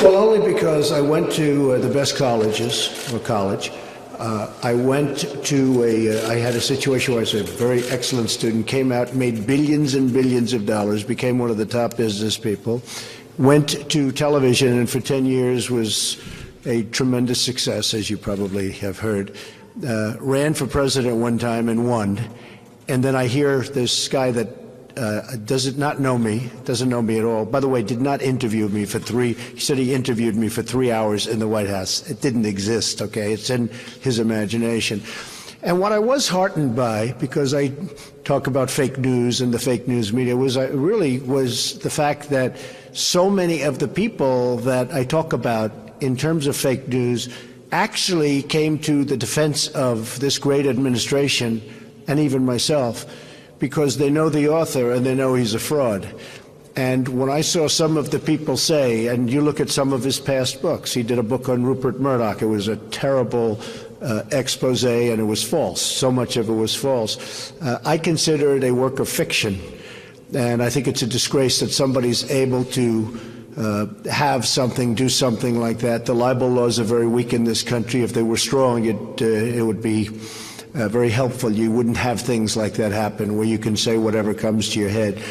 Well, only because I went to the best colleges, or college. I went to I had a situation where I was a very excellent student, came out, made billions and billions of dollars, became one of the top business people, went to television, and for 10 years was a tremendous success, as you probably have heard. Ran for president one time and won. And then I hear this guy that doesn't know me at all. By the way, did not interview me he said he interviewed me for 3 hours in the White House. It didn't exist, okay? It's in his imagination. And what I was heartened by, because I talk about fake news and the fake news media, was the fact that so many of the people that I talk about in terms of fake news actually came to the defense of this great administration and even myself, because they know the author and they know he's a fraud. And when I saw some of the people say, and you look at some of his past books, he did a book on Rupert Murdoch. It was a terrible expose, and it was false. So much of it was false. I consider it a work of fiction, and I think it's a disgrace that somebody's able to do something like that. The libel laws are very weak in this country. If they were strong, it would be very helpful. You wouldn't have things like that happen where you can say whatever comes to your head.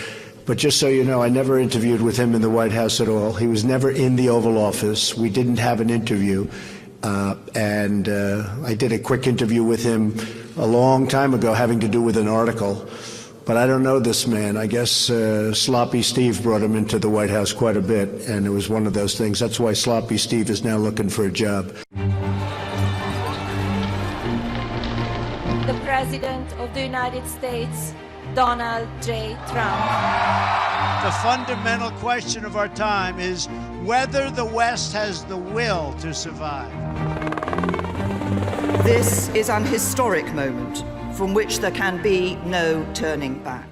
But just so you know, I never interviewed with him in the White House at all. He was never in the Oval Office. We didn't have an interview. And I did a quick interview with him a long time ago having to do with an article. But I don't know this man. I guess Sloppy Steve brought him into the White House quite a bit, and it was one of those things. That's why Sloppy Steve is now looking for a job. The President of the United States, Donald J. Trump. The fundamental question of our time is whether the West has the will to survive. This is an historic moment from which there can be no turning back.